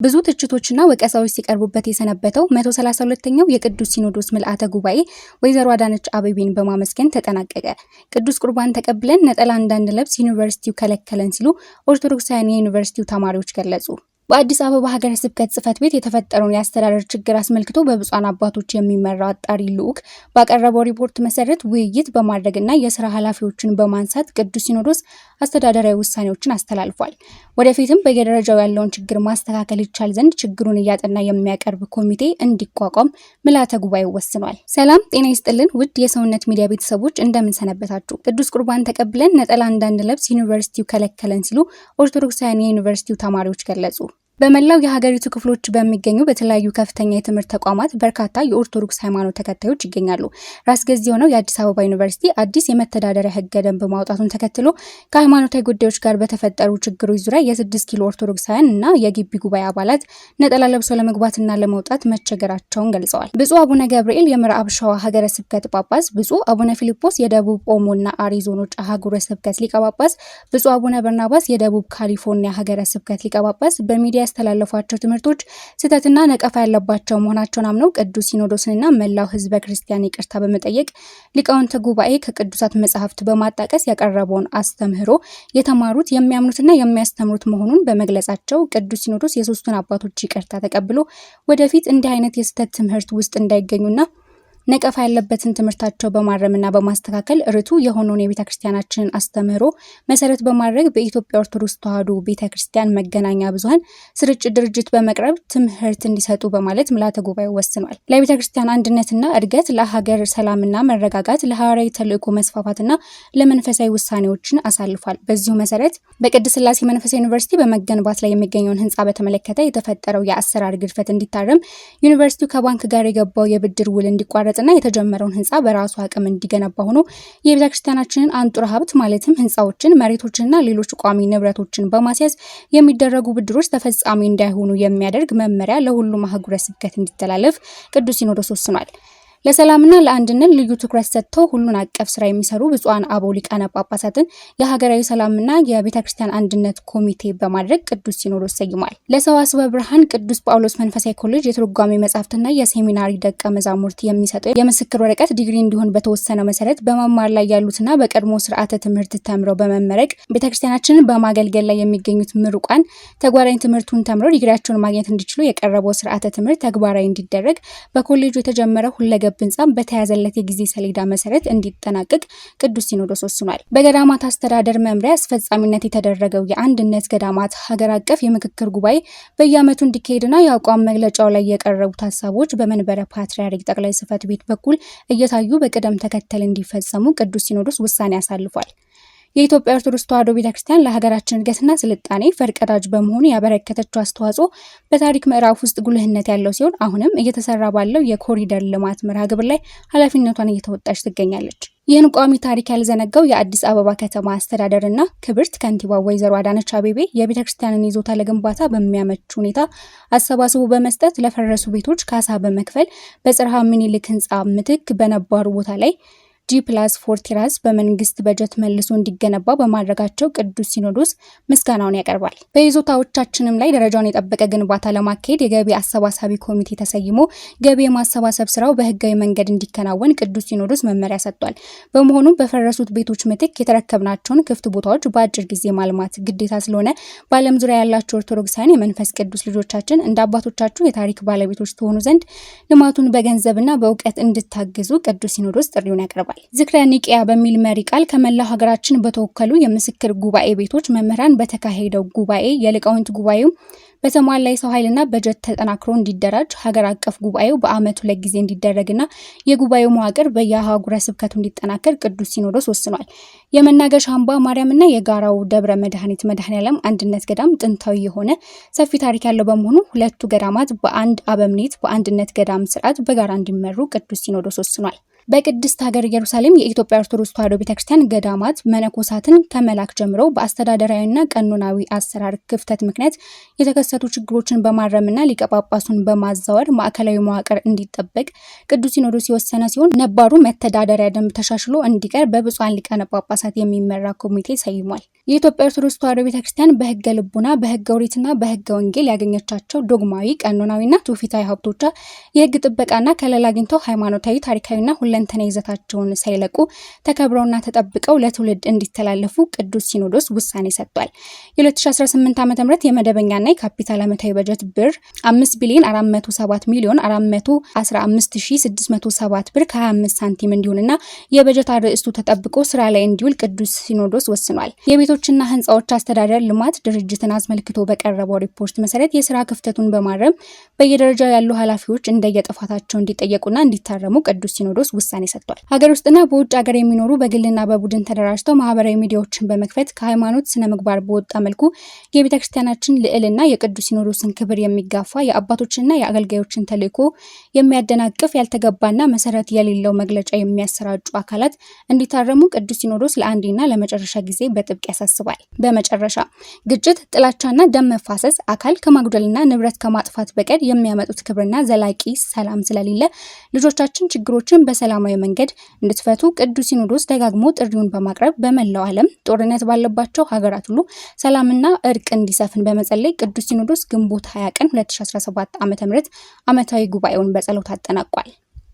ብዙ ትችቶችና ወቀሳዎች ሲቀርቡበት የሰነበተው 132ኛው የቅዱስ ሲኖዶስ ምልአተ ጉባኤ ወይዘሮ አዳነች አቤቤን በማመስገን ተጠናቀቀ። ቅዱስ ቁርባን ተቀብለን ነጠላ እንዳንለብስ ዩኒቨርሲቲው ከለከለን ሲሉ ኦርቶዶክሳውያን የዩኒቨርሲቲው ተማሪዎች ገለጹ። በአዲስ አበባ ሀገረ ስብከት ጽሕፈት ቤት የተፈጠረውን የአስተዳደር ችግር አስመልክቶ በብፁዓን አባቶች የሚመራው አጣሪ ልዑክ ባቀረበው ሪፖርት መሰረት ውይይት በማድረግና የስራ ኃላፊዎችን በማንሳት ቅዱስ ሲኖዶስ አስተዳደራዊ ውሳኔዎችን አስተላልፏል። ወደፊትም በየደረጃው ያለውን ችግር ማስተካከል ይቻል ዘንድ ችግሩን እያጠና የሚያቀርብ ኮሚቴ እንዲቋቋም ምልዓተ ጉባኤው ወስኗል። ሰላም ጤና ይስጥልን ውድ የሰውነት ሚዲያ ቤተሰቦች እንደምን ሰነበታችሁ? ቅዱስ ቁርባን ተቀብለን ነጠላ እንዳንለብስ ዩኒቨርሲቲው ከለከለን ሲሉ ኦርቶዶክሳውያን የዩኒቨርሲቲው ተማሪዎች ገለጹ። በመላው የሀገሪቱ ክፍሎች በሚገኙ በተለያዩ ከፍተኛ የትምህርት ተቋማት በርካታ የኦርቶዶክስ ሃይማኖት ተከታዮች ይገኛሉ። ራስ ገዝ የሆነው የአዲስ አበባ ዩኒቨርሲቲ አዲስ የመተዳደሪያ ሕገ ደንብ ማውጣቱን ተከትሎ ከሃይማኖታዊ ጉዳዮች ጋር በተፈጠሩ ችግሮች ዙሪያ የ6 ኪሎ ኦርቶዶክሳውያን እና የግቢ ጉባኤ አባላት ነጠላ ለብሰው ለመግባትና ለመውጣት መቸገራቸውን ገልጸዋል። ብፁዕ አቡነ ገብርኤል የምዕራብ ሸዋ ሀገረ ስብከት ጳጳስ፣ ብፁዕ አቡነ ፊልጶስ የደቡብ ኦሞና አሪ ዞኖች አህጉረ ስብከት ሊቀ ጳጳስ፣ ብፁዕ አቡነ በርናባስ የደቡብ ካሊፎርኒያ ሀገረ ስብከት ሊቀ ጳጳስ በሚዲያ ያስተላለፏቸው ትምህርቶች ስህተትና ነቀፋ ያለባቸው መሆናቸውን አምነው ቅዱስ ሲኖዶስንና መላው ሕዝበ ክርስቲያን ይቅርታ በመጠየቅ ሊቃውንተ ጉባኤ ከቅዱሳት መጻሕፍት በማጣቀስ ያቀረበውን አስተምህሮ የተማሩት የሚያምኑትና የሚያስተምሩት መሆኑን በመግለጻቸው ቅዱስ ሲኖዶስ የሶስቱን አባቶች ይቅርታ ተቀብሎ ወደፊት እንዲህ አይነት የስህተት ትምህርት ውስጥ እንዳይገኙና ነቀፋ ያለበትን ትምህርታቸው በማረምና በማስተካከል ርቱ የሆነውን የቤተክርስቲያናችንን አስተምህሮ መሰረት በማድረግ በኢትዮጵያ ኦርቶዶክስ ተዋሕዶ ቤተክርስቲያን መገናኛ ብዙኃን ስርጭት ድርጅት በመቅረብ ትምህርት እንዲሰጡ በማለት ምልዓተ ጉባኤው ወስኗል። ለቤተክርስቲያን አንድነትና እድገት፣ ለሀገር ሰላምና መረጋጋት፣ ለሐዋርያዊ ተልእኮ መስፋፋትና ለመንፈሳዊ ውሳኔዎችን አሳልፏል። በዚሁ መሰረት በቅድስት ሥላሴ መንፈሳዊ ዩኒቨርሲቲ በመገንባት ላይ የሚገኘውን ህንፃ በተመለከተ የተፈጠረው የአሰራር ግድፈት እንዲታረም፣ ዩኒቨርሲቲው ከባንክ ጋር የገባው የብድር ውል እንዲቋረጥ እና የተጀመረውን ህንፃ በራሱ አቅም እንዲገነባ ሆኖ የቤተክርስቲያናችንን አንጡራ ሀብት ማለትም ህንፃዎችን፣ መሬቶችንና ሌሎች ቋሚ ንብረቶችን በማስያዝ የሚደረጉ ብድሮች ተፈጻሚ እንዳይሆኑ የሚያደርግ መመሪያ ለሁሉም አህጉረ ስብከት እንዲተላለፍ ቅዱስ ሲኖዶስ ወስኗል። ለሰላምና ለአንድነት ልዩ ትኩረት ሰጥተው ሁሉን አቀፍ ስራ የሚሰሩ ብፁዓን አበው ሊቃነ ጳጳሳትን የሀገራዊ ሰላምና የቤተክርስቲያን አንድነት ኮሚቴ በማድረግ ቅዱስ ሲኖዶስ ሰይሟል። ለሰዋስወ ብርሃን ቅዱስ ጳውሎስ መንፈሳዊ ኮሌጅ የትርጓሜ መጻሕፍትና የሴሚናሪ ደቀ መዛሙርት የሚሰጠው የምስክር ወረቀት ዲግሪ እንዲሆን በተወሰነው መሰረት በመማር ላይ ያሉትና በቀድሞ ስርዓተ ትምህርት ተምረው በመመረቅ ቤተክርስቲያናችንን በማገልገል ላይ የሚገኙት ምሩቃን ተጓዳኝ ትምህርቱን ተምረው ዲግሪያቸውን ማግኘት እንዲችሉ የቀረበው ስርዓተ ትምህርት ተግባራዊ እንዲደረግ በኮሌጁ የተጀመረው ሁለገብ ህንፃም በተያዘለት የጊዜ ሰሌዳ መሰረት እንዲጠናቀቅ ቅዱስ ሲኖዶስ ወስኗል። በገዳማት አስተዳደር መምሪያ አስፈጻሚነት የተደረገው የአንድነት ገዳማት ሀገር አቀፍ የምክክር ጉባኤ በየዓመቱ እንዲካሄድና የአቋም መግለጫው ላይ የቀረቡት ሀሳቦች በመንበረ ፓትርያርክ ጠቅላይ ጽሕፈት ቤት በኩል እየታዩ በቅደም ተከተል እንዲፈጸሙ ቅዱስ ሲኖዶስ ውሳኔ አሳልፏል። የኢትዮጵያ ኦርቶዶክስ ተዋሕዶ ቤተክርስቲያን ለሀገራችን እድገትና ስልጣኔ ፈርቀዳጅ በመሆኑ ያበረከተችው አስተዋጽኦ በታሪክ ምዕራፍ ውስጥ ጉልህነት ያለው ሲሆን አሁንም እየተሰራ ባለው የኮሪደር ልማት መርሃ ግብር ላይ ኃላፊነቷን እየተወጣች ትገኛለች። ይህን ቋሚ ታሪክ ያልዘነጋው የአዲስ አበባ ከተማ አስተዳደርና ክብርት ከንቲባ ወይዘሮ አዳነች አቤቤ የቤተክርስቲያንን ይዞታ ለግንባታ በሚያመች ሁኔታ አሰባስቦ በመስጠት ለፈረሱ ቤቶች ካሳ በመክፈል በጽርሐ ምኒልክ ህንፃ ምትክ በነባሩ ቦታ ላይ G+4 ቴራስ በመንግስት በጀት መልሶ እንዲገነባ በማድረጋቸው ቅዱስ ሲኖዶስ ምስጋናውን ያቀርባል። በይዞታዎቻችንም ላይ ደረጃውን የጠበቀ ግንባታ ለማካሄድ የገቢ አሰባሳቢ ኮሚቴ ተሰይሞ ገቢ የማሰባሰብ ስራው በህጋዊ መንገድ እንዲከናወን ቅዱስ ሲኖዶስ መመሪያ ሰጥቷል። በመሆኑም በፈረሱት ቤቶች ምትክ የተረከብናቸውን ክፍት ቦታዎች በአጭር ጊዜ ማልማት ግዴታ ስለሆነ በዓለም ዙሪያ ያላቸው ኦርቶዶክሳውያን የመንፈስ ቅዱስ ልጆቻችን እንደ አባቶቻችሁ የታሪክ ባለቤቶች ትሆኑ ዘንድ ልማቱን በገንዘብና በእውቀት እንድታግዙ ቅዱስ ሲኖዶስ ጥሪውን ያቀርባል። ዝክረ ኒቂያ በሚል መሪ ቃል ከመላው ሀገራችን በተወከሉ የምስክር ጉባኤ ቤቶች መምህራን በተካሄደው ጉባኤ የሊቃውንት ጉባኤው በተሟላ የሰው ኃይልና በጀት ተጠናክሮ እንዲደራጅ ሀገር አቀፍ ጉባኤው በአመቱ ለጊዜ እንዲደረግና የጉባኤው መዋቅር በየአህጉረ ስብከቱ እንዲጠናከር ቅዱስ ሲኖዶስ ወስኗል። የመናገሻ አምባ ማርያምና የጋራው ደብረ መድኃኔዓለም አንድነት ገዳም ጥንታዊ የሆነ ሰፊ ታሪክ ያለው በመሆኑ ሁለቱ ገዳማት በአንድ አበምኔት በአንድነት ገዳም ስርዓት በጋራ እንዲመሩ ቅዱስ ሲኖዶስ ወስኗል። በቅድስት ሀገር ኢየሩሳሌም የኢትዮጵያ ኦርቶዶክስ ተዋሕዶ ቤተክርስቲያን ገዳማት መነኮሳትን ከመላክ ጀምሮ በአስተዳደራዊና ቀኖናዊ አሰራር ክፍተት ምክንያት የተከሰቱ ችግሮችን በማረምና ሊቀ ጳጳሱን በማዛወር ማዕከላዊ መዋቅር እንዲጠበቅ ቅዱስ ሲኖዶስ የወሰነ ሲሆን ነባሩ መተዳደሪያ ደንብ ተሻሽሎ እንዲቀር በብፁዓን ሊቃነ ጳጳሳት የሚመራ ኮሚቴ ሰይሟል። የኢትዮጵያ ኦርቶዶክስ ተዋሕዶ ቤተክርስቲያን በሕገ ልቡና፣ በሕገ ኦሪትና በሕገ ወንጌል ያገኘቻቸው ዶግማዊ፣ ቀኖናዊና ትውፊታዊ ሀብቶቿ የሕግ ጥበቃና ከለላ አግኝተው ሃይማኖታዊ፣ ታሪካዊና ሁለንተናዊ ይዘታቸውን ሳይለቁ ተከብረውና ተጠብቀው ለትውልድ እንዲተላለፉ ቅዱስ ሲኖዶስ ውሳኔ ሰጥቷል። የ2018 ዓ.ም የመደበኛና የካፒታል ዓመታዊ በጀት ብር 5,407,415,607 ብር ከ25 ሳንቲም እንዲሆንና የበጀት አርዕስቱ ተጠብቆ ስራ ላይ እንዲውል ቅዱስ ሲኖዶስ ወስኗል። የቤቶችና ህንፃዎች አስተዳደር ልማት ድርጅትን አስመልክቶ በቀረበው ሪፖርት መሰረት የስራ ክፍተቱን በማረም በየደረጃው ያሉ ኃላፊዎች እንደየጥፋታቸው እንዲጠየቁና እንዲታረሙ ቅዱስ ሲኖዶስ ውሳኔ ሰጥቷል። ሀገር ውስጥና በውጭ ሀገር የሚኖሩ በግልና በቡድን ተደራጅተው ማህበራዊ ሚዲያዎችን በመክፈት ከሃይማኖት ስነ ምግባር በወጣ መልኩ የቤተክርስቲያናችን ልዕልና የቅዱስ ሲኖዶስን ክብር የሚጋፋ የአባቶችንና የአገልጋዮችን ተልዕኮ የሚያደናቅፍ ያልተገባና መሰረት የሌለው መግለጫ የሚያሰራጩ አካላት እንዲታረሙ ቅዱስ ሲኖዶስ ለአንዴና ለመጨረሻ ጊዜ በጥብቅ ያሳስባል። በመጨረሻ ግጭት፣ ጥላቻና ደም መፋሰስ አካል ከማጉደልና ንብረት ከማጥፋት በቀር የሚያመጡት ክብርና ዘላቂ ሰላም ስለሌለ ልጆቻችን ችግሮችን በሰላማዊ መንገድ እንድትፈቱ ቅዱስ ሲኖዶስ ደጋግሞ ጥሪውን በማቅረብ በመላው ዓለም ጦርነት ባለባቸው ሀገራት ሁሉ ሰላምና እርቅ እንዲሰፍን በመጸለይ ቅዱስ ሲኖዶስ ግንቦት 20 ቀን 2017 ዓ.ም ዓመታዊ ጉባኤውን በጸሎት አጠናቋል።